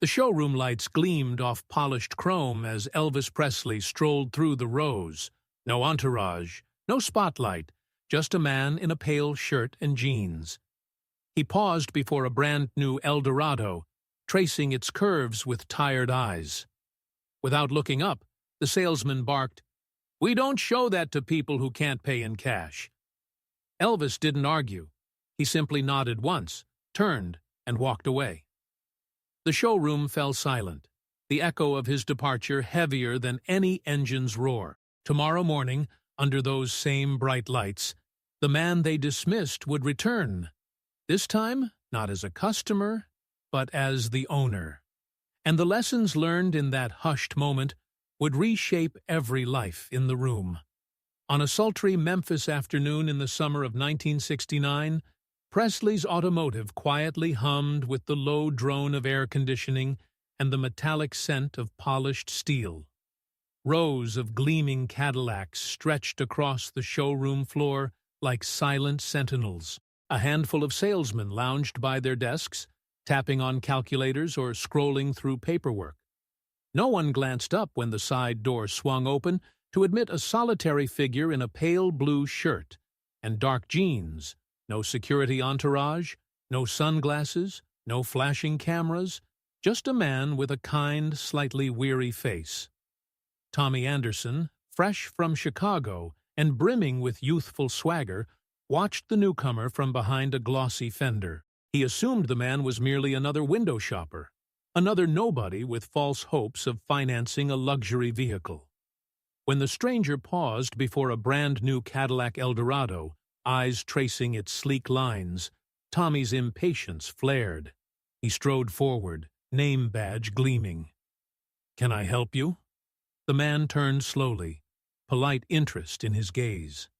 The showroom lights gleamed off polished chrome as Elvis Presley strolled through the rows. No entourage, no spotlight, just a man in a pale shirt and jeans. He paused before a brand-new Eldorado, tracing its curves with tired eyes. Without looking up, the salesman barked, "We don't show that to people who can't pay in cash." Elvis didn't argue. He simply nodded once, turned, and walked away. The showroom fell silent, the echo of his departure heavier than any engine's roar. Tomorrow morning, under those same bright lights, the man they dismissed would return. This time, not as a customer, but as the owner. And the lessons learned in that hushed moment would reshape every life in the room. On a sultry Memphis afternoon in the summer of 1969, Presley's automotive quietly hummed with the low drone of air conditioning and the metallic scent of polished steel. Rows of gleaming Cadillacs stretched across the showroom floor like silent sentinels. A handful of salesmen lounged by their desks, tapping on calculators or scrolling through paperwork. No one glanced up when the side door swung open to admit a solitary figure in a pale blue shirt and dark jeans. No security entourage, no sunglasses, no flashing cameras, just a man with a kind, slightly weary face. Tommy Anderson, fresh from Chicago and brimming with youthful swagger, watched the newcomer from behind a glossy fender. He assumed the man was merely another window shopper, another nobody with false hopes of financing a luxury vehicle. When the stranger paused before a brand-new Cadillac Eldorado, eyes tracing its sleek lines, Tommy's impatience flared. He strode forward, name badge gleaming. "Can I help you?" The man turned slowly, polite interest in his gaze.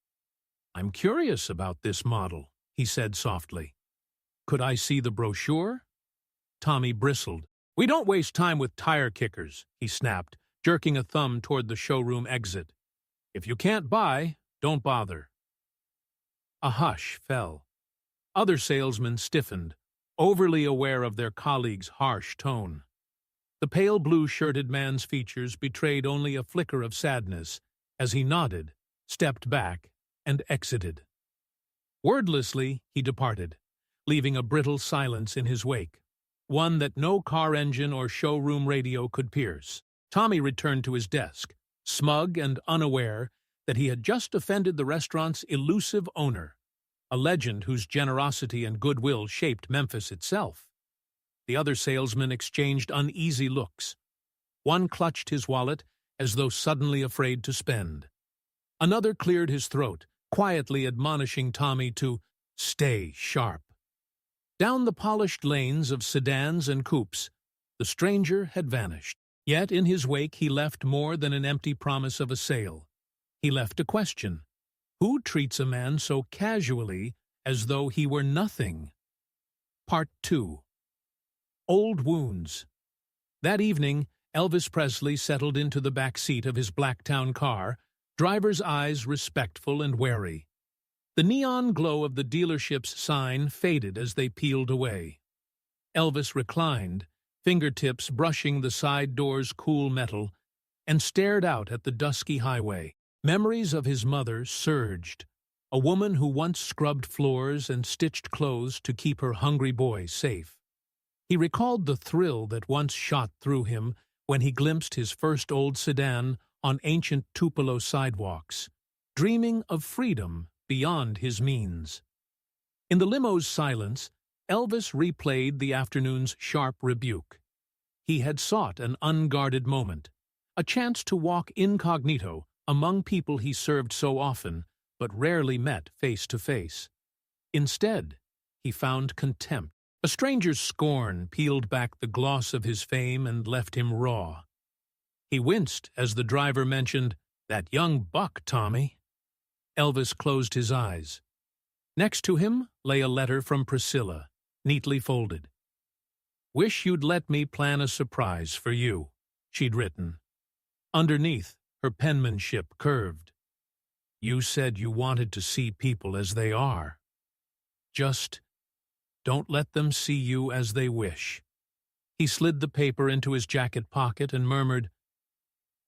"I'm curious about this model," he said softly. "Could I see the brochure?" Tommy bristled. "We don't waste time with tire kickers," he snapped, jerking a thumb toward the showroom exit. "If you can't buy, don't bother." A hush fell. Other salesmen stiffened, overly aware of their colleague's harsh tone. The pale blue-shirted man's features betrayed only a flicker of sadness as he nodded, stepped back, and exited. Wordlessly, he departed, leaving a brittle silence in his wake, one that no car engine or showroom radio could pierce. Tommy returned to his desk, smug and unaware that he had just offended the restaurant's elusive owner, a legend whose generosity and goodwill shaped Memphis itself. The other salesmen exchanged uneasy looks. One clutched his wallet as though suddenly afraid to spend. Another cleared his throat, quietly admonishing Tommy to stay sharp. Down the polished lanes of sedans and coupes, the stranger had vanished. Yet in his wake he left more than an empty promise of a sale. He left a question. Who treats a man so casually as though he were nothing? Part 2. Old Wounds. That evening, Elvis Presley settled into the back seat of his Blacktown car, driver's eyes respectful and wary. The neon glow of the dealership's sign faded as they peeled away. Elvis reclined, fingertips brushing the side door's cool metal, and stared out at the dusky highway. Memories of his mother surged, a woman who once scrubbed floors and stitched clothes to keep her hungry boy safe. He recalled the thrill that once shot through him when he glimpsed his first old sedan on ancient Tupelo sidewalks, dreaming of freedom beyond his means. In the limo's silence, Elvis replayed the afternoon's sharp rebuke. He had sought an unguarded moment, a chance to walk incognito among people he served so often, but rarely met face to face. Instead, he found contempt. A stranger's scorn peeled back the gloss of his fame and left him raw. He winced as the driver mentioned, "That young buck, Tommy." Elvis closed his eyes. Next to him lay a letter from Priscilla, neatly folded. "Wish you'd let me plan a surprise for you," she'd written. Underneath, her penmanship curved. "You said you wanted to see people as they are. Just don't let them see you as they wish." He slid the paper into his jacket pocket and murmured,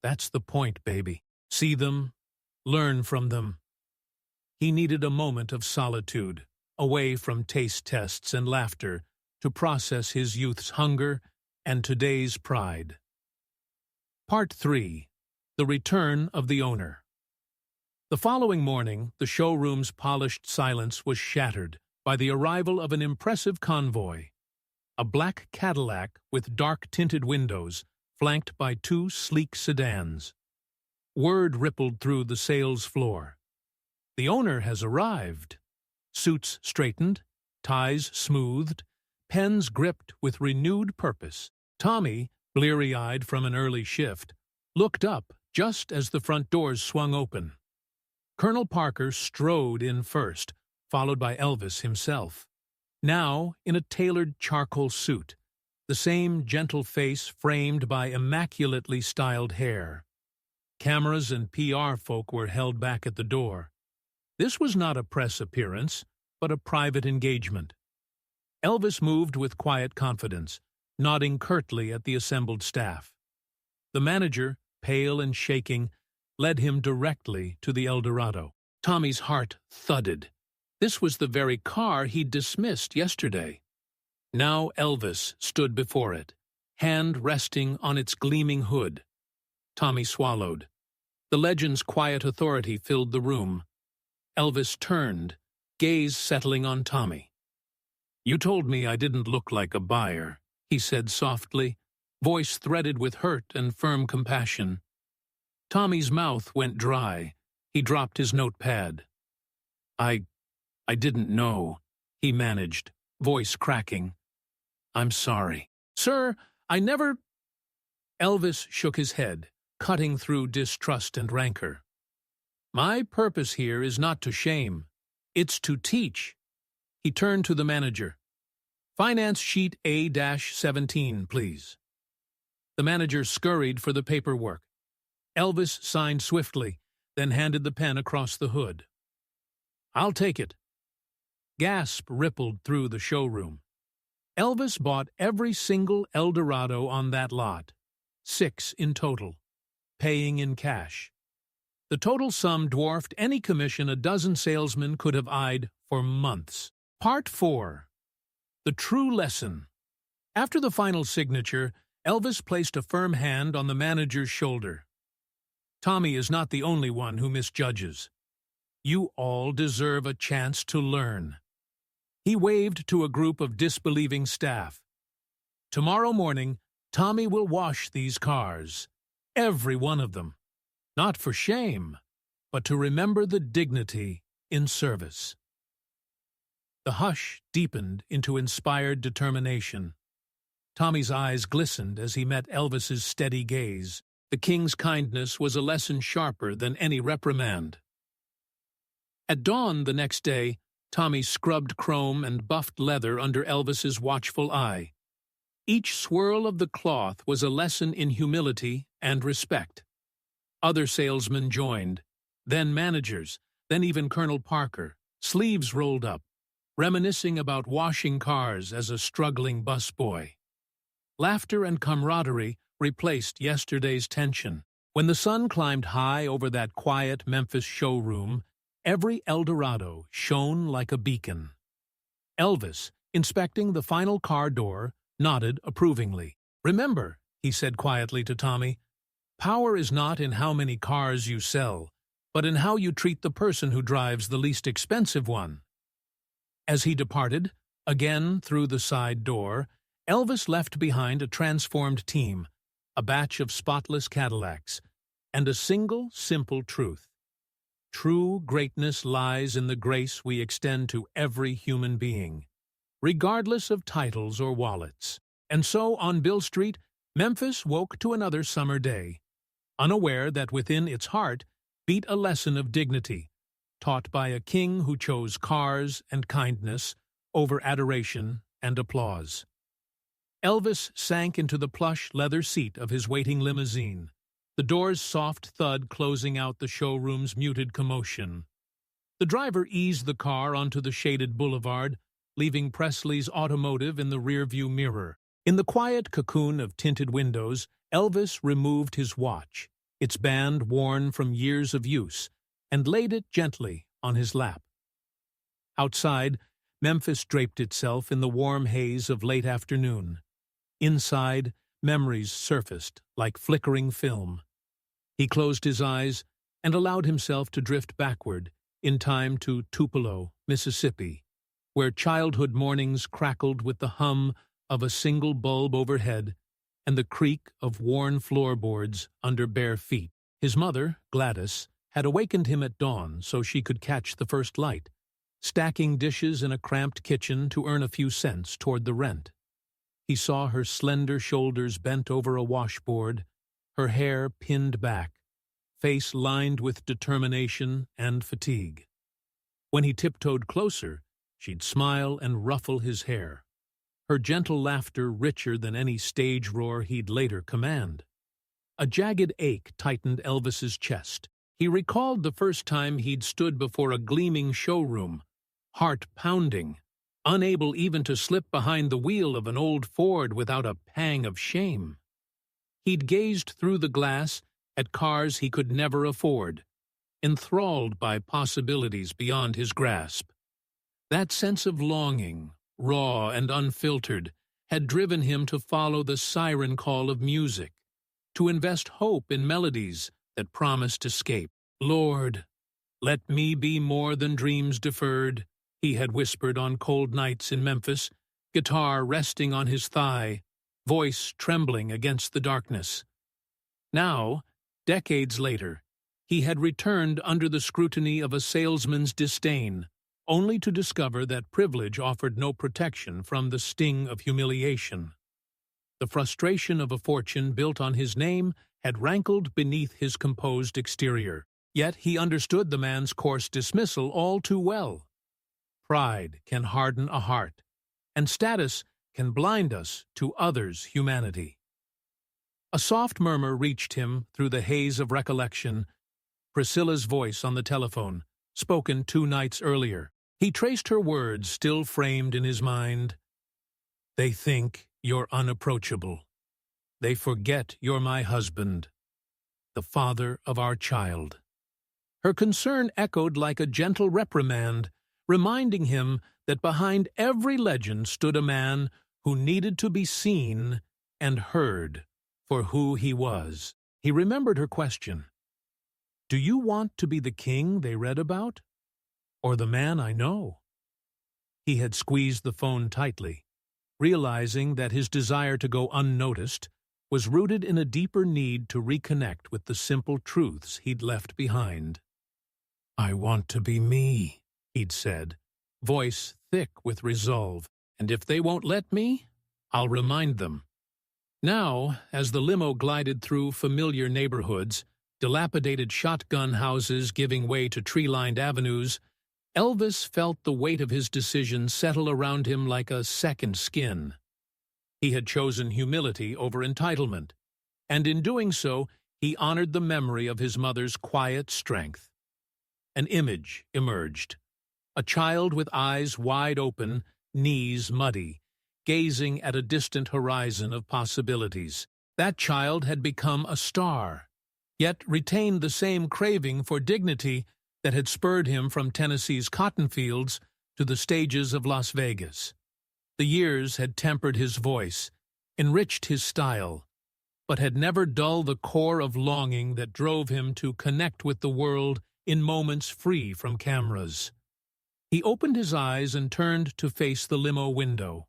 "That's the point, baby. See them, learn from them." He needed a moment of solitude, away from taste tests and laughter, to process his youth's hunger and today's pride. Part 3. The Return of the Owner. The following morning, the showroom's polished silence was shattered by the arrival of an impressive convoy, a black Cadillac with dark-tinted windows, flanked by 2 sleek sedans. Word rippled through the sales floor. The owner has arrived. Suits straightened, ties smoothed, pens gripped with renewed purpose. Tommy, bleary-eyed from an early shift, looked up just as the front doors swung open. Colonel Parker strode in first, followed by Elvis himself. Now in a tailored charcoal suit, the same gentle face framed by immaculately styled hair. Cameras and PR folk were held back at the door. This was not a press appearance, but a private engagement. Elvis moved with quiet confidence, nodding curtly at the assembled staff. The manager, pale and shaking, led him directly to the Eldorado. Tommy's heart thudded. This was the very car he'd dismissed yesterday. Now Elvis stood before it, hand resting on its gleaming hood. Tommy swallowed. The legend's quiet authority filled the room. Elvis turned, gaze settling on Tommy. "You told me I didn't look like a buyer," he said softly, voice threaded with hurt and firm compassion. Tommy's mouth went dry. He dropped his notepad. I didn't know," he managed, voice cracking. "I'm sorry." "Sir, I never—" Elvis shook his head, cutting through distrust and rancor. "My purpose here is not to shame. It's to teach." He turned to the manager. "Finance sheet A-17, please." The manager scurried for the paperwork. Elvis signed swiftly, then handed the pen across the hood. "I'll take it." Gasp rippled through the showroom. Elvis bought every single Eldorado on that lot, 6 in total, paying in cash. The total sum dwarfed any commission a dozen salesmen could have eyed for months. Part 4. The True Lesson. After the final signature, Elvis placed a firm hand on the manager's shoulder. "Tommy is not the only one who misjudges. You all deserve a chance to learn." He waved to a group of disbelieving staff. "Tomorrow morning, Tommy will wash these cars, every one of them, not for shame, but to remember the dignity in service." The hush deepened into inspired determination. Tommy's eyes glistened as he met Elvis's steady gaze. The king's kindness was a lesson sharper than any reprimand. At dawn the next day, Tommy scrubbed chrome and buffed leather under Elvis's watchful eye. Each swirl of the cloth was a lesson in humility and respect. Other salesmen joined, then managers, then even Colonel Parker, sleeves rolled up, reminiscing about washing cars as a struggling busboy. Laughter and camaraderie replaced yesterday's tension. When the sun climbed high over that quiet Memphis showroom, every Eldorado shone like a beacon. Elvis, inspecting the final car door, nodded approvingly. "Remember," he said quietly to Tommy, "power is not in how many cars you sell, but in how you treat the person who drives the least expensive one." As he departed, again through the side door, Elvis left behind a transformed team, a batch of spotless Cadillacs, and a single simple truth. True greatness lies in the grace we extend to every human being, regardless of titles or wallets. And so, on Bill Street, Memphis woke to another summer day, unaware that within its heart beat a lesson of dignity, taught by a king who chose cars and kindness over adoration and applause. Elvis sank into the plush leather seat of his waiting limousine, the door's soft thud closing out the showroom's muted commotion. The driver eased the car onto the shaded boulevard, leaving Presley's automotive in the rearview mirror. In the quiet cocoon of tinted windows, Elvis removed his watch, its band worn from years of use, and laid it gently on his lap. Outside, Memphis draped itself in the warm haze of late afternoon. Inside, memories surfaced like flickering film. He closed his eyes and allowed himself to drift backward, in time to Tupelo, Mississippi, where childhood mornings crackled with the hum of a single bulb overhead and the creak of worn floorboards under bare feet. His mother, Gladys, had awakened him at dawn so she could catch the first light, stacking dishes in a cramped kitchen to earn a few cents toward the rent. He saw her slender shoulders bent over a washboard, her hair pinned back, face lined with determination and fatigue. When he tiptoed closer, she'd smile and ruffle his hair, her gentle laughter richer than any stage roar he'd later command. A jagged ache tightened Elvis's chest. He recalled the first time he'd stood before a gleaming showroom, heart pounding, unable even to slip behind the wheel of an old Ford without a pang of shame. He'd gazed through the glass at cars he could never afford, enthralled by possibilities beyond his grasp. That sense of longing, raw and unfiltered, had driven him to follow the siren call of music, to invest hope in melodies that promised escape. "Lord, let me be more than dreams deferred," he had whispered on cold nights in Memphis, guitar resting on his thigh, voice trembling against the darkness. Now, decades later, he had returned under the scrutiny of a salesman's disdain, only to discover that privilege offered no protection from the sting of humiliation. The frustration of a fortune built on his name had rankled beneath his composed exterior. Yet he understood the man's coarse dismissal all too well. Pride can harden a heart, and status can blind us to others' humanity. A soft murmur reached him through the haze of recollection, Priscilla's voice on the telephone, spoken 2 nights earlier. He traced her words still framed in his mind. "They think you're unapproachable. They forget you're my husband, the father of our child." Her concern echoed like a gentle reprimand, reminding him that behind every legend stood a man who needed to be seen and heard for who he was. He remembered her question. "Do you want to be the king they read about? Or the man I know?" He had squeezed the phone tightly, realizing that his desire to go unnoticed was rooted in a deeper need to reconnect with the simple truths he'd left behind. "I want to be me," he'd said, voice thick with resolve, "and if they won't let me, I'll remind them." Now, as the limo glided through familiar neighborhoods, dilapidated shotgun houses giving way to tree-lined avenues, Elvis felt the weight of his decision settle around him like a second skin. He had chosen humility over entitlement, and in doing so, he honored the memory of his mother's quiet strength. An image emerged, a child with eyes wide open, knees muddy, gazing at a distant horizon of possibilities. That child had become a star, yet retained the same craving for dignity that had spurred him from Tennessee's cotton fields to the stages of Las Vegas. The years had tempered his voice, enriched his style, but had never dulled the core of longing that drove him to connect with the world in moments free from cameras. He opened his eyes and turned to face the limo window.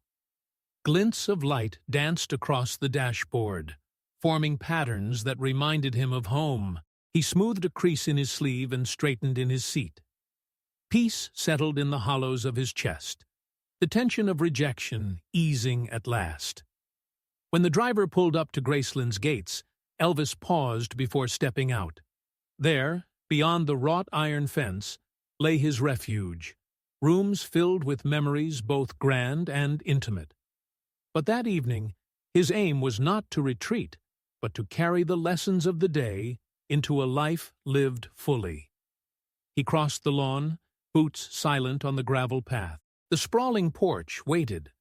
Glints of light danced across the dashboard, forming patterns that reminded him of home. He smoothed a crease in his sleeve and straightened in his seat. Peace settled in the hollows of his chest, the tension of rejection easing at last. When the driver pulled up to Graceland's gates, Elvis paused before stepping out. There, beyond the wrought iron fence, lay his refuge, rooms filled with memories both grand and intimate. But that evening, his aim was not to retreat, but to carry the lessons of the day into a life lived fully. He crossed the lawn, boots silent on the gravel path. The sprawling porch waited,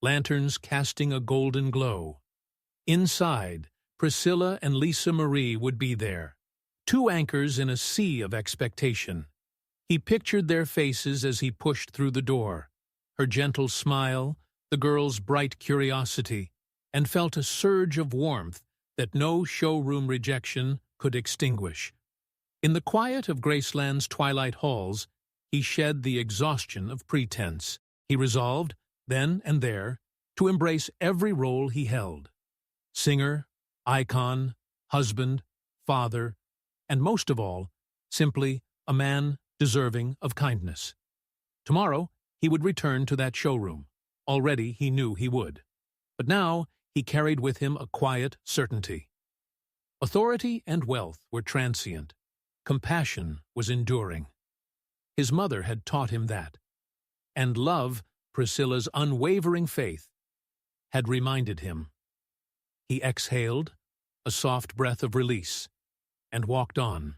lanterns casting a golden glow. Inside, Priscilla and Lisa Marie would be there, two anchors in a sea of expectation. He pictured their faces as he pushed through the door, her gentle smile, the girl's bright curiosity, and felt a surge of warmth that no showroom rejection could extinguish. In the quiet of Graceland's twilight halls, he shed the exhaustion of pretense. He resolved, then and there, to embrace every role he held. Singer, icon, husband, father, and most of all, simply a man deserving of kindness. Tomorrow, he would return to that showroom. Already he knew he would. But now he carried with him a quiet certainty. Authority and wealth were transient. Compassion was enduring. His mother had taught him that. And love, Priscilla's unwavering faith, had reminded him. He exhaled, a soft breath of release, and walked on,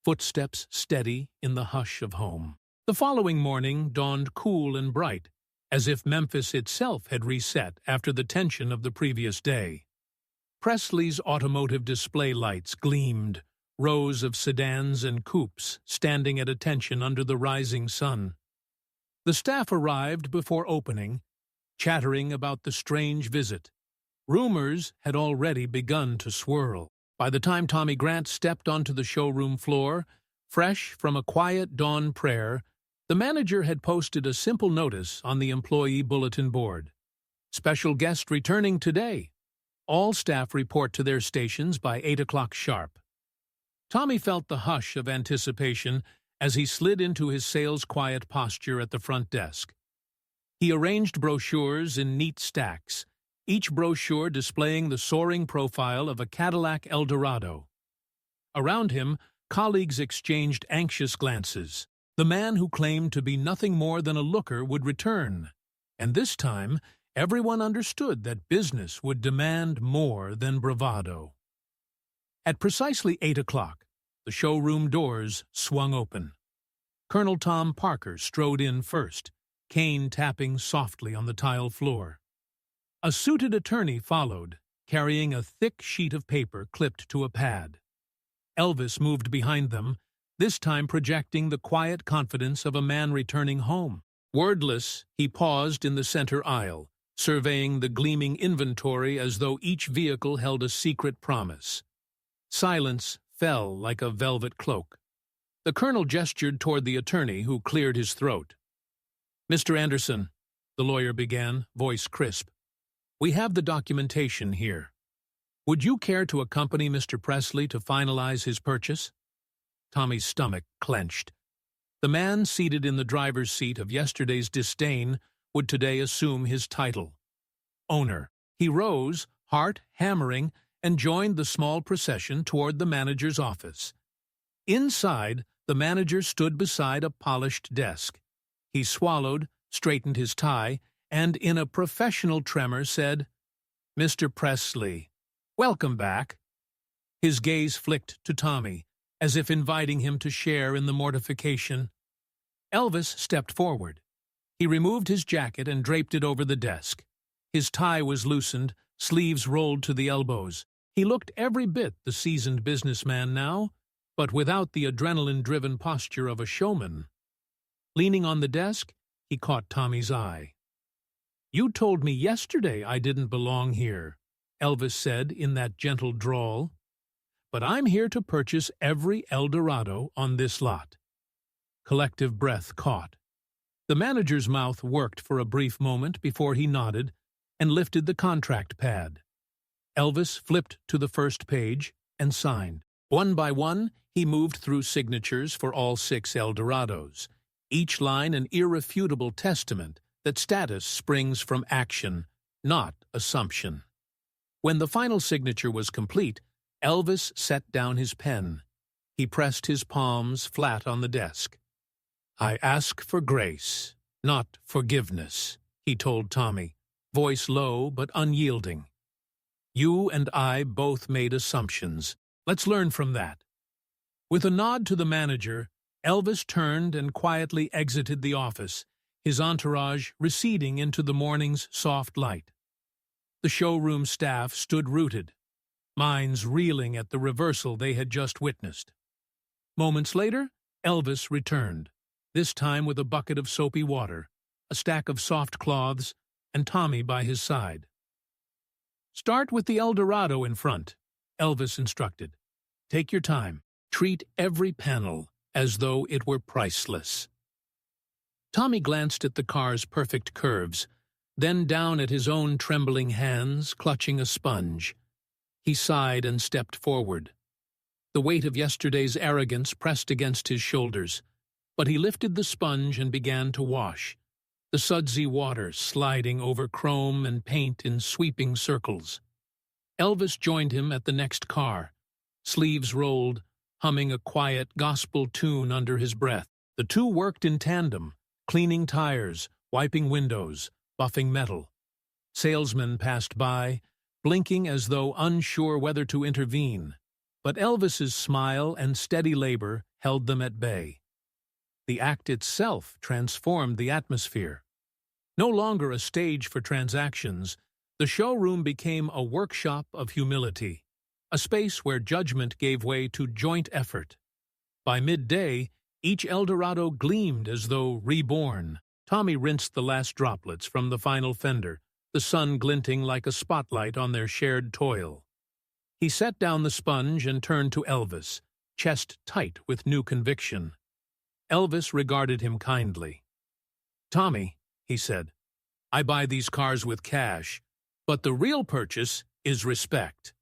footsteps steady in the hush of home. The following morning dawned cool and bright, as if Memphis itself had reset after the tension of the previous day. Presley's automotive display lights gleamed, rows of sedans and coupes standing at attention under the rising sun. The staff arrived before opening, chattering about the strange visit. Rumors had already begun to swirl. By the time Tommy Grant stepped onto the showroom floor, fresh from a quiet dawn prayer, the manager had posted a simple notice on the employee bulletin board. Special guest returning today. All staff report to their stations by 8 o'clock sharp. Tommy felt the hush of anticipation as he slid into his sales-quiet posture at the front desk. He arranged brochures in neat stacks, each brochure displaying the soaring profile of a Cadillac Eldorado. Around him, colleagues exchanged anxious glances. The man who claimed to be nothing more than a looker would return, and this time everyone understood that business would demand more than bravado. At precisely 8 o'clock, the showroom doors swung open. Colonel Tom Parker strode in first, cane tapping softly on the tile floor. A suited attorney followed, carrying a thick sheet of paper clipped to a pad. Elvis moved behind them, this time projecting the quiet confidence of a man returning home. Wordless, he paused in the center aisle, surveying the gleaming inventory as though each vehicle held a secret promise. Silence fell like a velvet cloak. The colonel gestured toward the attorney, who cleared his throat. "Mr. Anderson," the lawyer began, voice crisp, "we have the documentation here. Would you care to accompany Mr. Presley to finalize his purchase?" Tommy's stomach clenched. The man seated in the driver's seat of yesterday's disdain would today assume his title. Owner. He rose, heart hammering, and joined the small procession toward the manager's office. Inside, the manager stood beside a polished desk. He swallowed, straightened his tie, and in a professional tremor said, "Mr. Presley, welcome back." His gaze flicked to Tommy, as if inviting him to share in the mortification. Elvis stepped forward. He removed his jacket and draped it over the desk. His tie was loosened, sleeves rolled to the elbows. He looked every bit the seasoned businessman now, but without the adrenaline-driven posture of a showman. Leaning on the desk, he caught Tommy's eye. "You told me yesterday I didn't belong here," Elvis said in that gentle drawl. "But I'm here to purchase every Eldorado on this lot." Collective breath caught. The manager's mouth worked for a brief moment before he nodded and lifted the contract pad. Elvis flipped to the first page and signed. One by one, he moved through signatures for all 6 Eldorados, each line an irrefutable testament that status springs from action, not assumption. When the final signature was complete, Elvis set down his pen. He pressed his palms flat on the desk. "I ask for grace, not forgiveness," he told Tommy, voice low but unyielding. "You and I both made assumptions. Let's learn from that." With a nod to the manager, Elvis turned and quietly exited the office, his entourage receding into the morning's soft light. The showroom staff stood rooted, minds reeling at the reversal they had just witnessed. Moments later, Elvis returned, this time with a bucket of soapy water, a stack of soft cloths, and Tommy by his side. "Start with the El Dorado in front," Elvis instructed. "Take your time. Treat every panel as though it were priceless." Tommy glanced at the car's perfect curves, then down at his own trembling hands, clutching a sponge. He sighed and stepped forward. The weight of yesterday's arrogance pressed against his shoulders, but he lifted the sponge and began to wash, the sudsy water sliding over chrome and paint in sweeping circles. Elvis joined him at the next car, sleeves rolled, humming a quiet gospel tune under his breath. The two worked in tandem, cleaning tires, wiping windows, buffing metal. Salesmen passed by, blinking as though unsure whether to intervene, but Elvis's smile and steady labor held them at bay. The act itself transformed the atmosphere. No longer a stage for transactions, the showroom became a workshop of humility, a space where judgment gave way to joint effort. By midday, each El Dorado gleamed as though reborn. Tommy rinsed the last droplets from the final fender, the sun glinting like a spotlight on their shared toil. He set down the sponge and turned to Elvis, chest tight with new conviction. Elvis regarded him kindly. "Tommy," he said, "I buy these cars with cash, but the real purchase is respect.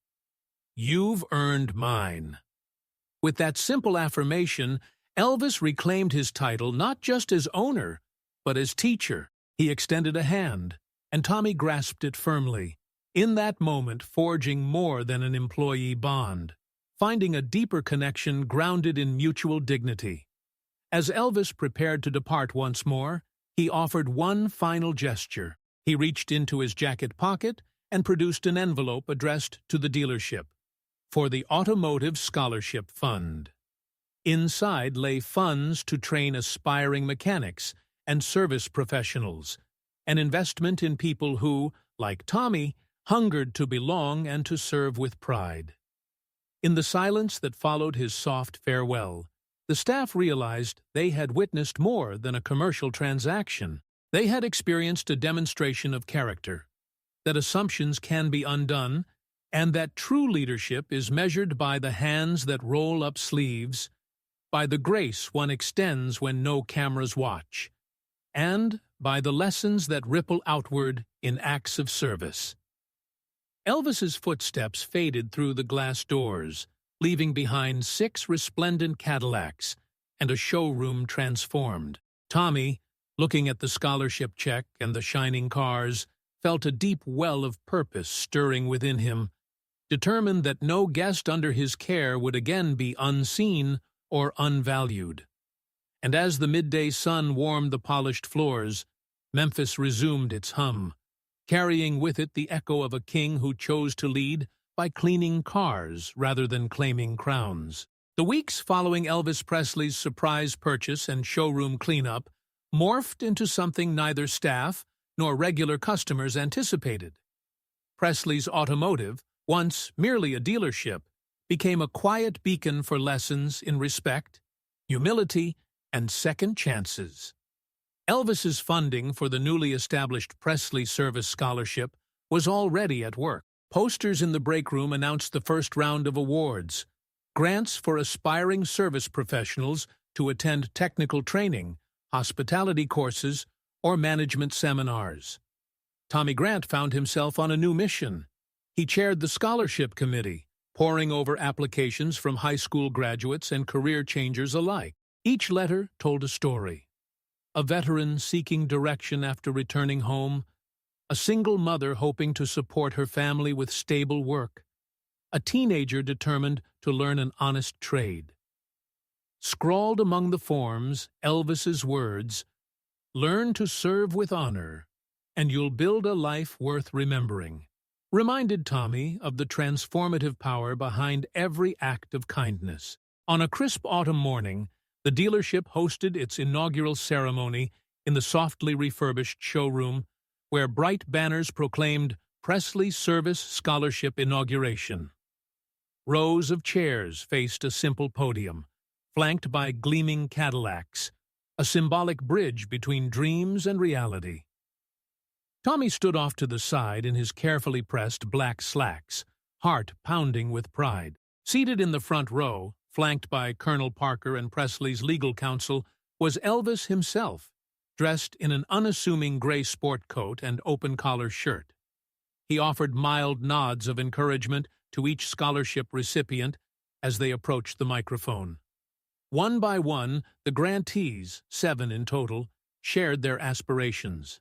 You've earned mine." With that simple affirmation, Elvis reclaimed his title not just as owner, but as teacher. He extended a hand, and Tommy grasped it firmly, in that moment forging more than an employee bond, finding a deeper connection grounded in mutual dignity. As Elvis prepared to depart once more, he offered one final gesture. He reached into his jacket pocket and produced an envelope addressed to the dealership, for the Automotive Scholarship Fund. Inside lay funds to train aspiring mechanics and service professionals, an investment in people who, like Tommy, hungered to belong and to serve with pride. In the silence that followed his soft farewell, the staff realized they had witnessed more than a commercial transaction. They had experienced a demonstration of character, that assumptions can be undone, and that true leadership is measured by the hands that roll up sleeves, by the grace one extends when no cameras watch, and by the lessons that ripple outward in acts of service. Elvis's footsteps faded through the glass doors, leaving behind 6 resplendent Cadillacs and a showroom transformed. Tommy, looking at the scholarship check and the shining cars, felt a deep well of purpose stirring within him, determined that no guest under his care would again be unseen or unvalued. And as the midday sun warmed the polished floors, Memphis resumed its hum, carrying with it the echo of a king who chose to lead by cleaning cars rather than claiming crowns. The weeks following Elvis Presley's surprise purchase and showroom cleanup morphed into something neither staff nor regular customers anticipated. Presley's Automotive, once merely a dealership, became a quiet beacon for lessons in respect, humility, and second chances. Elvis's funding for the newly established Presley Service Scholarship was already at work. Posters in the break room announced the first round of awards, grants for aspiring service professionals to attend technical training, hospitality courses, or management seminars. Tommy Grant found himself on a new mission. He chaired the scholarship committee, poring over applications from high school graduates and career changers alike. Each letter told a story. A veteran seeking direction after returning home, a single mother hoping to support her family with stable work, a teenager determined to learn an honest trade. Scrawled among the forms, Elvis's words, "Learn to serve with honor, and you'll build a life worth remembering," reminded Tommy of the transformative power behind every act of kindness. On a crisp autumn morning, the dealership hosted its inaugural ceremony in the softly refurbished showroom, where bright banners proclaimed Presley Service Scholarship Inauguration. Rows of chairs faced a simple podium, flanked by gleaming Cadillacs, a symbolic bridge between dreams and reality. Tommy stood off to the side in his carefully pressed black slacks, heart pounding with pride. Seated in the front row, flanked by Colonel Parker and Presley's legal counsel, was Elvis himself, dressed in an unassuming gray sport coat and open-collar shirt. He offered mild nods of encouragement to each scholarship recipient as they approached the microphone. One by one, the grantees, 7 in total, shared their aspirations.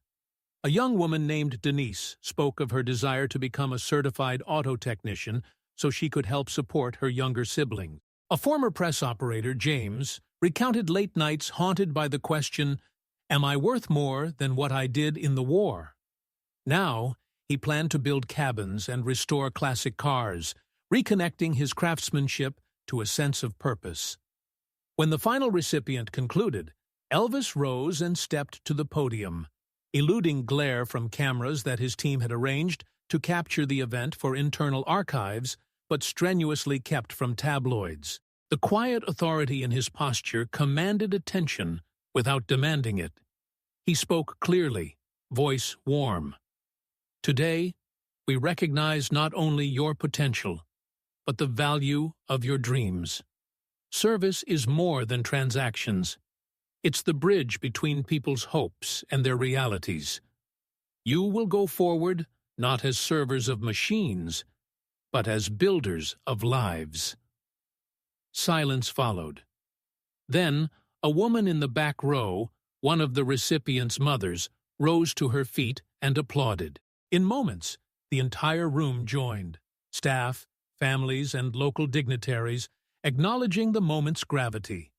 A young woman named Denise spoke of her desire to become a certified auto technician so she could help support her younger sibling. A former press operator, James, recounted late nights haunted by the question, "Am I worth more than what I did in the war?" Now, he planned to build cabins and restore classic cars, reconnecting his craftsmanship to a sense of purpose. When the final recipient concluded, Elvis rose and stepped to the podium, eluding glare from cameras that his team had arranged to capture the event for internal archives, but strenuously kept from tabloids. The quiet authority in his posture commanded attention without demanding it. He spoke clearly, voice warm. "Today, we recognize not only your potential, but the value of your dreams. Service is more than transactions. It's the bridge between people's hopes and their realities. You will go forward not as servers of machines, but as builders of lives." Silence followed. Then, a woman in the back row, one of the recipient's mothers, rose to her feet and applauded. In moments, the entire room joined, staff, families, and local dignitaries acknowledging the moment's gravity.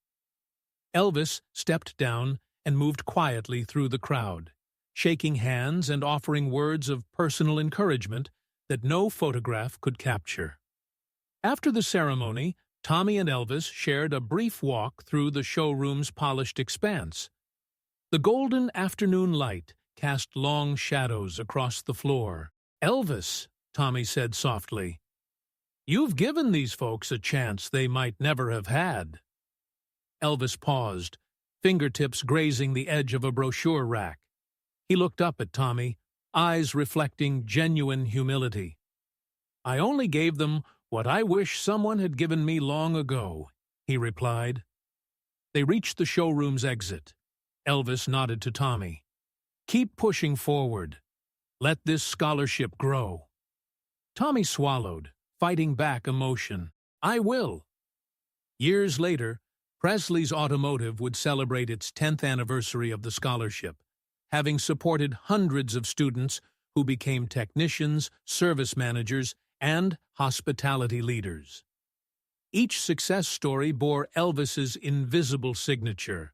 Elvis stepped down and moved quietly through the crowd, shaking hands and offering words of personal encouragement that no photograph could capture. After the ceremony, Tommy and Elvis shared a brief walk through the showroom's polished expanse. The golden afternoon light cast long shadows across the floor. "Elvis," Tommy said softly, "you've given these folks a chance they might never have had." Elvis paused, fingertips grazing the edge of a brochure rack. He looked up at Tommy, eyes reflecting genuine humility. "I only gave them what I wish someone had given me long ago," he replied. They reached the showroom's exit. Elvis nodded to Tommy. "Keep pushing forward. Let this scholarship grow." Tommy swallowed, fighting back emotion. "I will." Years later, Presley's Automotive would celebrate its 10th anniversary of the scholarship, having supported hundreds of students who became technicians, service managers, and hospitality leaders. Each success story bore Elvis's invisible signature,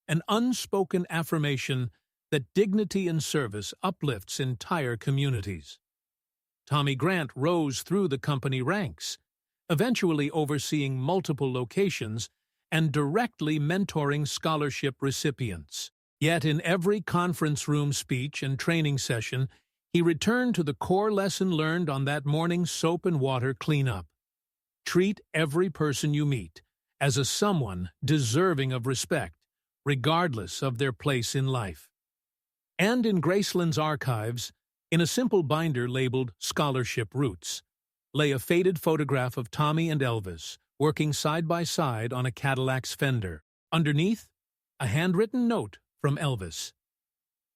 an unspoken affirmation that dignity and service uplifts entire communities. Tommy Grant rose through the company ranks, eventually overseeing multiple locations and directly mentoring scholarship recipients. Yet in every conference room speech and training session, he returned to the core lesson learned on that morning's soap and water cleanup. Treat every person you meet as a someone deserving of respect, regardless of their place in life. And in Graceland's archives, in a simple binder labeled Scholarship Roots, lay a faded photograph of Tommy and Elvis working side by side on a Cadillac's fender. Underneath, a handwritten note from Elvis.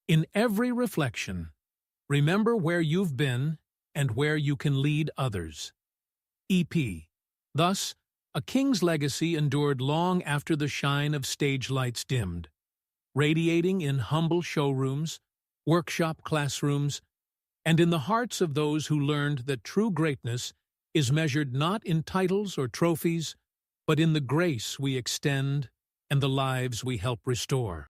"In every reflection, remember where you've been and where you can lead others." EP. Thus, a king's legacy endured long after the shine of stage lights dimmed, radiating in humble showrooms, workshop classrooms, and in the hearts of those who learned that true greatness is measured not in titles or trophies, but in the grace we extend and the lives we help restore.